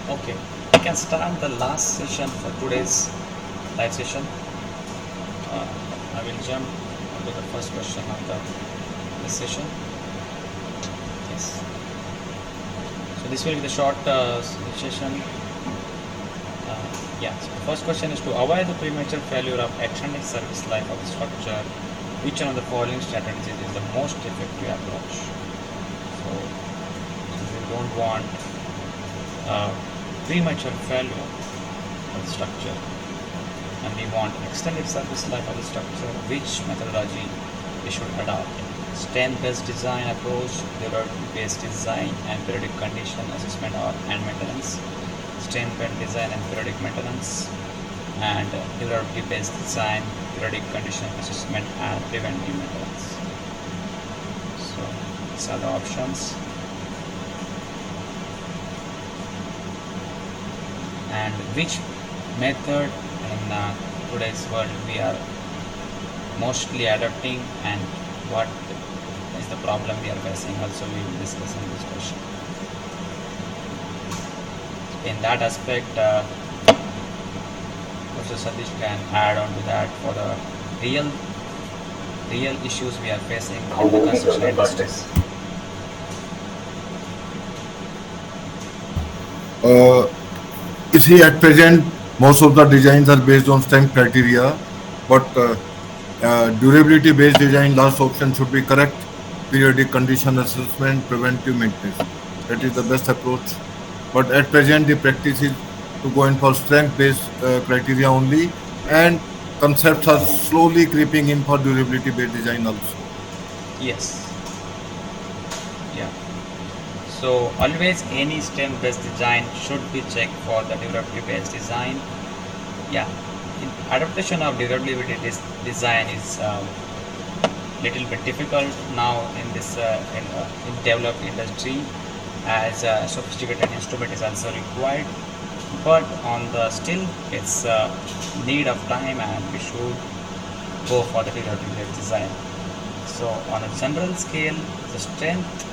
Okay, we can start the last session for today's live session. Uh, I will jump onto the first question of this session. Yes. So this will be the short session. Yeah. So the first question is to avoid the premature failure of extended service life of the structure. Which one of the following strategies is the most effective approach? So we don't want uh, premature failure of the structure, and we want extended service life of the structure. Which methodology we should adopt? Strength-based design approach, durability-based design, and periodic condition assessment or and maintenance. Strength-based design and periodic maintenance, and durability-based design, periodic condition assessment, and preventive maintenance. So these are the options. And which method in today's world we are mostly adopting, and what is the problem we are facing, also we will discuss in this question. In that aspect, Professor Satish can add on to that for the real issues we are facing in the construction industries. Uh, you see, at present, most of the designs are based on strength criteria, but durability-based design last option should be correct. Periodic condition assessment, preventive maintenance. That is the Yes. best approach. But at present, the practice is to go in for strength-based criteria only, and concepts are slowly creeping in for durability-based design also. Yes. Yeah. So always any stem based design should be checked for the durability based design. Yeah. In adaptation of durability design is little bit difficult now in this in developed industry, as sophisticated instrument is also required, but on the still it's need of time, and we should go for the durability design. So on a general scale, the strength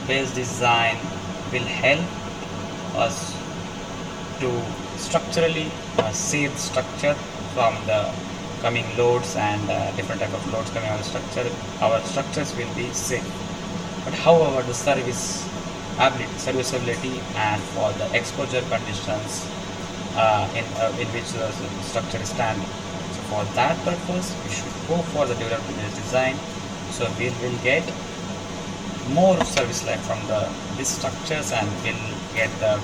based design will help us to structurally save the structure from the coming loads, and different type of loads coming on the structure. Our structures will be safe. But however, the serviceability, and for the exposure conditions in which the structure is standing. So for that purpose, we should go for the durability design. So we will get more service life from these structures, and we'll get the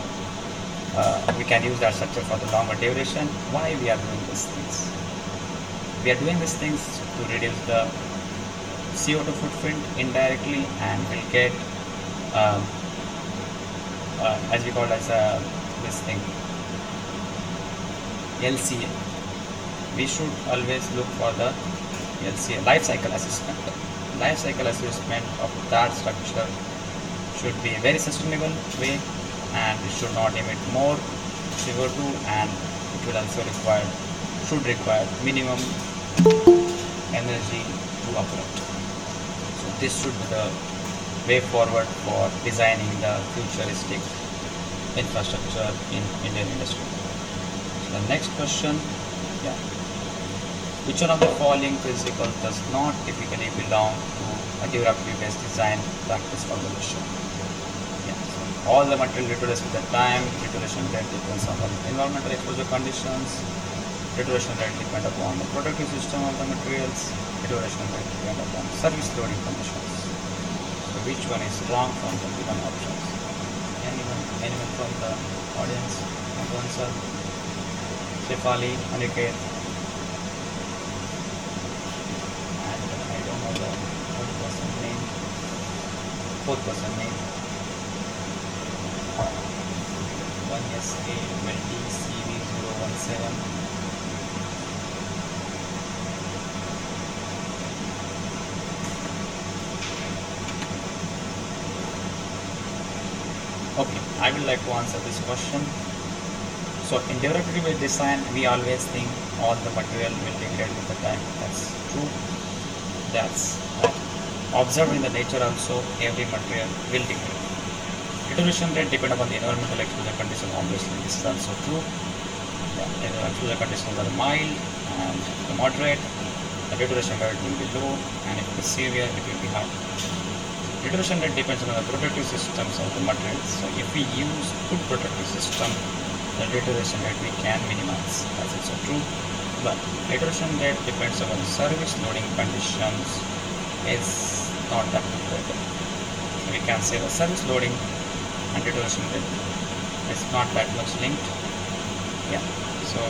we can use that structure for the longer duration. Why we are doing these things? We are doing these things to reduce the CO2 footprint indirectly, and we'll get um, as we call as this thing LCA. We should always look for the LCA, life cycle assessment. Life cycle assessment of that structure should be a very sustainable way, and it should not emit more CO2, and it will also should require minimum energy to operate. So this should be the way forward for designing the futuristic infrastructure in Indian industry. So the next question, yeah, which one of the following principles does not typically belong to a durability-based design practice formulation? Yeah, so all the material deteriorates with the time. Deterioration rate depends on the environmental exposure conditions. Deterioration rate depends upon the productive system of the materials. Deterioration rate depends upon service loading conditions. So which one is wrong from the given options? Anyone from the audience want to answer? Shefali, Aniket, and I don't know the third person name, fourth person name. One SK Multi CV017. Okay, I will like to answer this question. So in durability design, we always think all the material will degrade with the time. That's true. That's observed in the nature also. Every material will degrade. Deterioration rate depend upon the environmental exposure condition. Obviously, this is also true. The exposure conditions are mild and moderate. The deterioration rate will be low, and if it is severe, it will be high. Deterioration rate depends on the protective systems of the materials. So if we use good protective system, the deterioration rate we can minimize. That's also true. But deterioration rate depends on the service loading conditions is not that good. We can say the service loading and deterioration rate is not that much linked. Yeah. So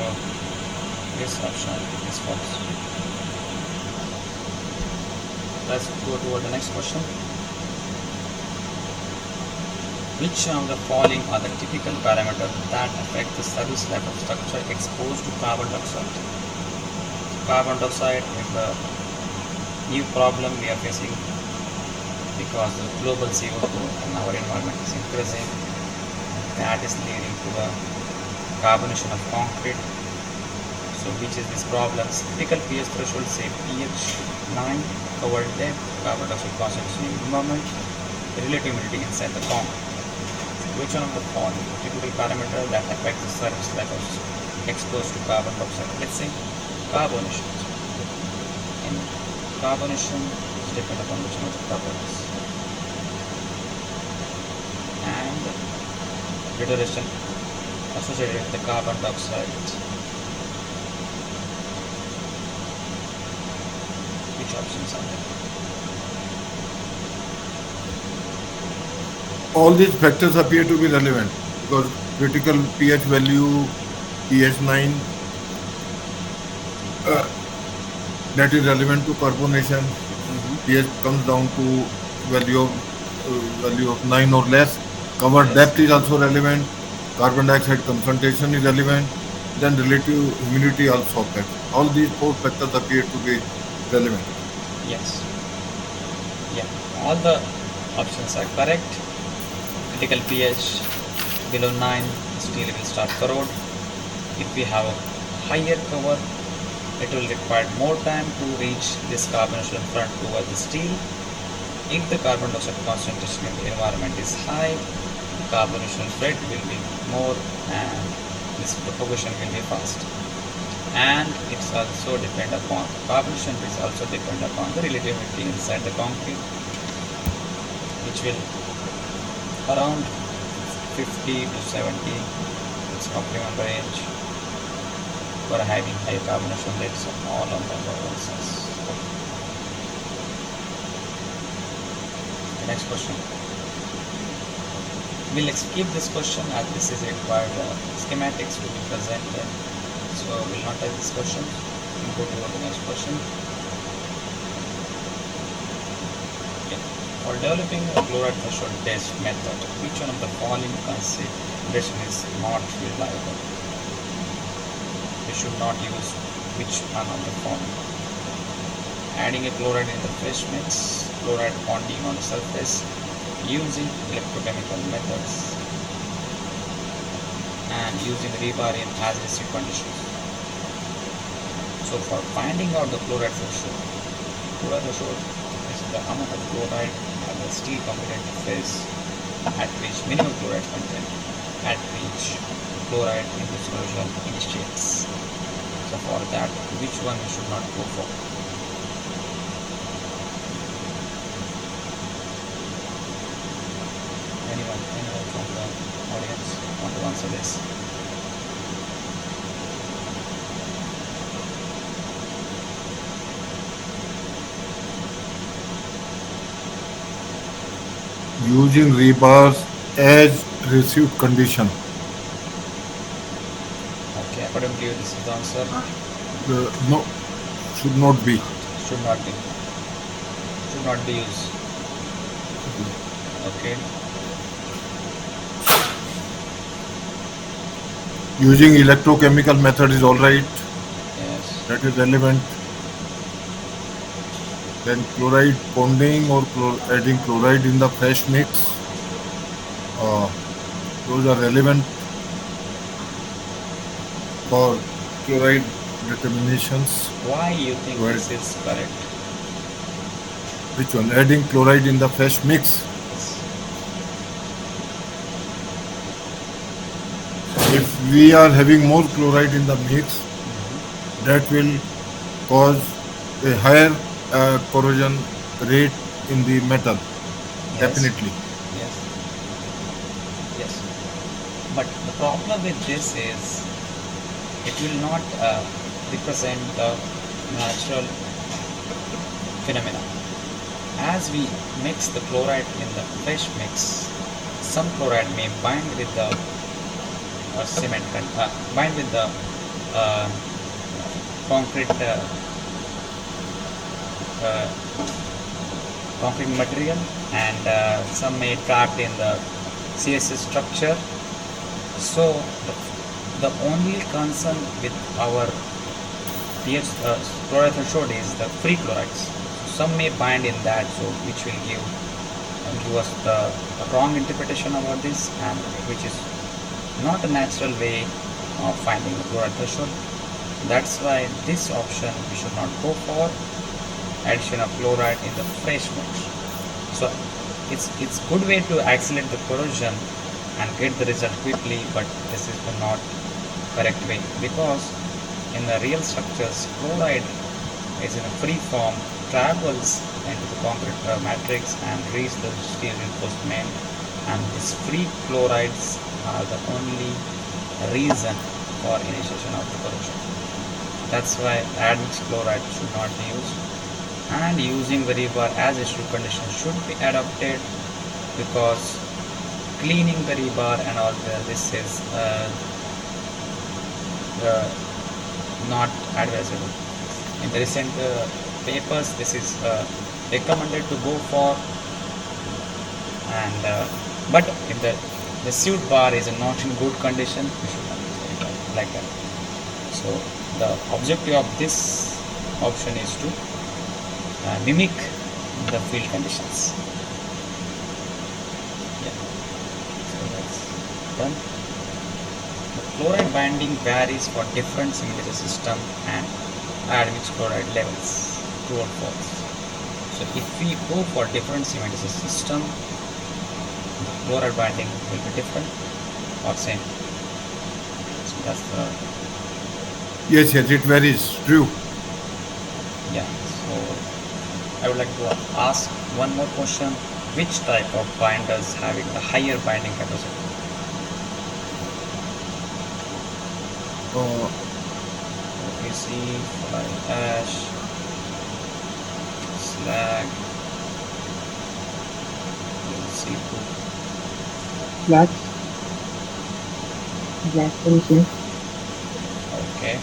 this option is false. Let's go toward the next question. Which of the following are the typical parameters that affect the service life of structure exposed to carbon dioxide? Carbon dioxide is the new problem we are facing because the global CO2 in our environment is increasing. That is leading to the carbonation of concrete. So which is this problem's typical pH threshold, say pH 9, covered depth, carbon dioxide concentration in environment, relative humidity inside the concrete. Which one of the following typical parameters that affect the surface life of exposed to carbon dioxide? Let's say carbonation. In carbonation is dependent upon which one of the properties. And deterioration associated with the carbon dioxide. Which options are there? All these factors appear to be relevant because critical pH value, pH 9, that is relevant to carbonation. pH comes down to value of 9 or less. Cover Yes. depth is also relevant. Carbon dioxide concentration is relevant. Then relative humidity also affects. All these four factors appear to be relevant. Yes. Yeah. All the options are correct. Critical pH below 9, steel will start corrode. If we have a higher cover, it will require more time to reach this carbonation front over the steel. If the carbon dioxide concentration in the environment is high, the carbonation rate will be more and this propagation will be fast. And it's also depend upon carbonation is also depend upon the relative humidity inside the concrete, which will around 50 to 70. It's optimum range for having high carbonation rates of all of the processes. The next question. We'll skip this question as this is required schematics to be presented. So we'll not take this question. We'll go to the next question. Okay. For developing a chloride threshold test method, which one of the following consideration is not reliable? We should not use which one of the following. Adding a chloride in the fresh mix, chloride bonding on the surface, using electrochemical methods, and using rebar in adhesive conditions. So for finding out the chloride threshold is the amount of chloride at the steel component phase at which minimum chloride content at which chloride in the solution initiates. So for that, which one we should not go for? Anyone from the audience want to answer this? Using rebars as received condition. Okay, according to you, this is the answer. No, should not be. Should not be. Should not be used. Okay. Using electrochemical method is all right. Yes. That is relevant. Then chloride bonding or adding chloride in the fresh mix. Those are relevant for chloride determinations. Why you think Right. this is correct? Which one? Adding chloride in the fresh mix. Yes. we are having more chloride in the mix, that will cause a higher corrosion rate in the metal. Yes, Definitely. yes, yes. But the problem with this is it will not represent the natural phenomena. As we mix the chloride in the fresh mix, some chloride may bind with the bind with the uh, concrete uh, concrete material, and some may trapped in the CSS structure. So the only concern with our pH chloride threshold is the free chlorides. So some may bind in that, so which will give us the wrong interpretation about this, and which is not a natural way of finding the chloride threshold. That's why this option we should not go for addition of chloride in the fresh mix. So it's good way to accelerate the corrosion and get the result quickly, but this is the not correct way, because in the real structures chloride is in a free form, travels into the concrete matrix and reach the steel reinforcement, and these free chlorides are the only reason for initiation of the corrosion. That's why admixed chloride should not be used, and using the rebar as a true condition should be adopted, because cleaning the rebar and all this is not advisable. In the recent papers, this is recommended to go for, and but if the suit bar is not in good condition, we should not use it like that. So the objective of this option is to mimic the field conditions. Yeah, so that's done. The chloride binding varies for different cementitious system and admixed chloride levels, true or false. So if we go for different cementitious system, the chloride binding will be different or same. So that's the, Yes, yes, it varies. True. yeah. So I would like to ask one more question. Which type of binders having the higher binding capacity? Uh, PVC, fly ash, slag, C2. Black, black solution. Okay,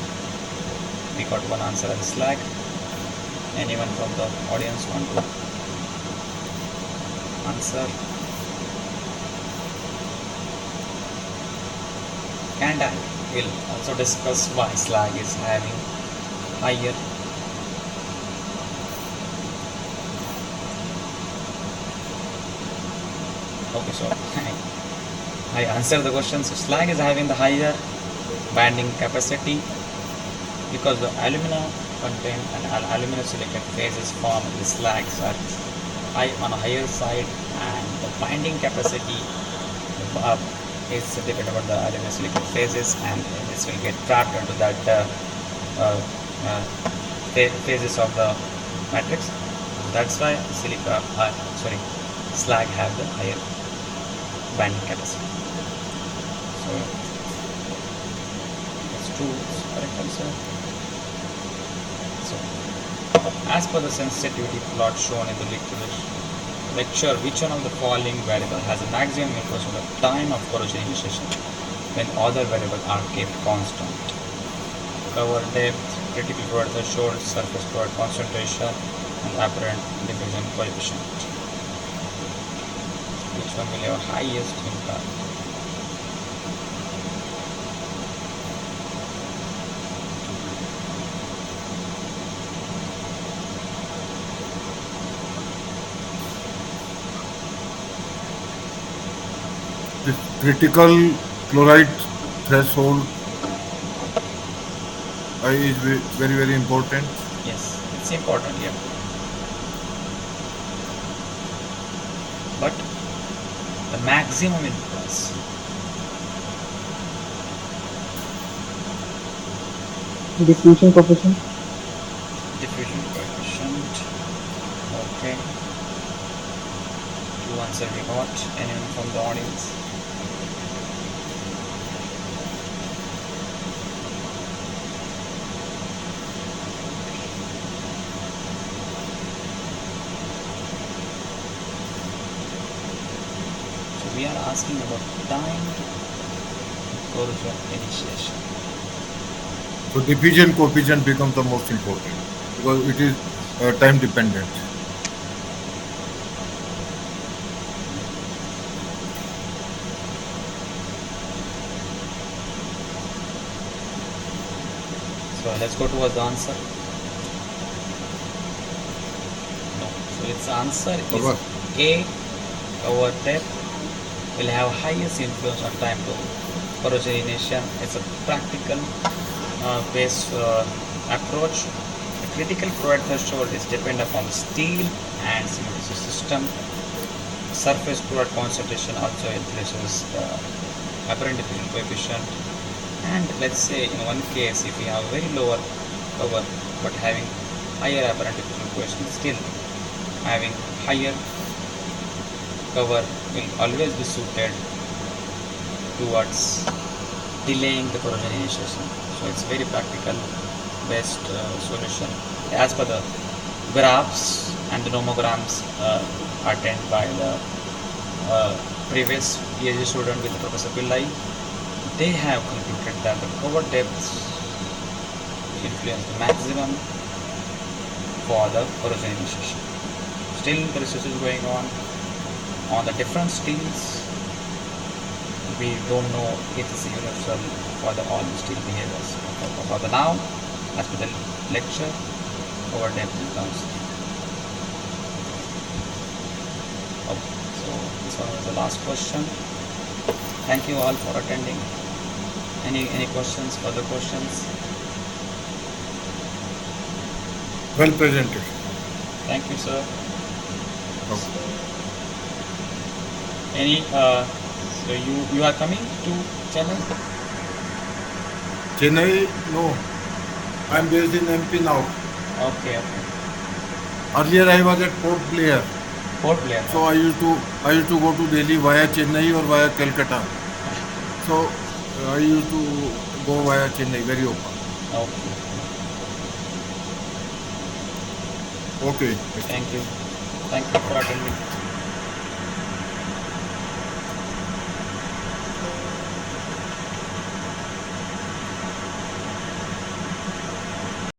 we got one answer as slag. Anyone from the audience want to answer? And I will also discuss why slag is having higher. Okay, so I answer the question. So slag is having the higher binding capacity because the alumina content and aluminum silicate phases formed in the slags are high on a higher side, and the binding capacity is dependent on the aluminum silicate phases, and this will get trapped into that uh, uh, phases of the matrix. That's why slag have the higher binding capacity. So that's true, correct answer. So, as per the sensitivity plot shown in the lecture, which one of the following variable has a maximum influence on the time of corrosion initiation when other variables are kept constant? Cover depth, critical chloride threshold, surface chloride concentration, and apparent diffusion coefficient. Which one will have highest impact? the critical chloride threshold is very, very important. Yes, it's important here. But the maximum influence, Diffusion coefficient. Diffusion coefficient. Okay. Two answer we got. Anyone from the audience? So we are asking about time corrosion initiation. So diffusion coefficient becomes the most important because it is time dependent. So let's go towards the answer. No. So its answer is Cover. A. Cover depth will have highest influence on time to corrosion initiation. It's a practical based approach. The critical fluid threshold is dependent upon the steel and cementitious system. Surface fluid concentration also influences the apparent diffusion coefficient. And let's say in one case, if we have very lower cover but having higher apparent diffusion coefficient, still having higher cover will always be suited towards delaying the corrosion initiation. So it's very practical based solution as per the graphs and the nomograms attended by the previous PhD student with Professor Pillai. They have concluded that the cover depths influence the maximum for the corrosion initiation. Still the research is going on the different steels. We don't know if it's universal for the all steel behaviors. For the now, as per the lecture, cover depth is constant. Okay, so this one was the last question. Thank you all for attending. Any questions, further questions? Well presented. Thank you, sir. Okay. Any so you are coming to Chennai? Chennai, no. I'm based in MP now. Okay. Earlier I was at Port Blair. Port Blair. So I used to go to Delhi via Chennai or via Calcutta. So I used to go via Chennai very often. Okay. Okay. Thank you. Thank you for attending.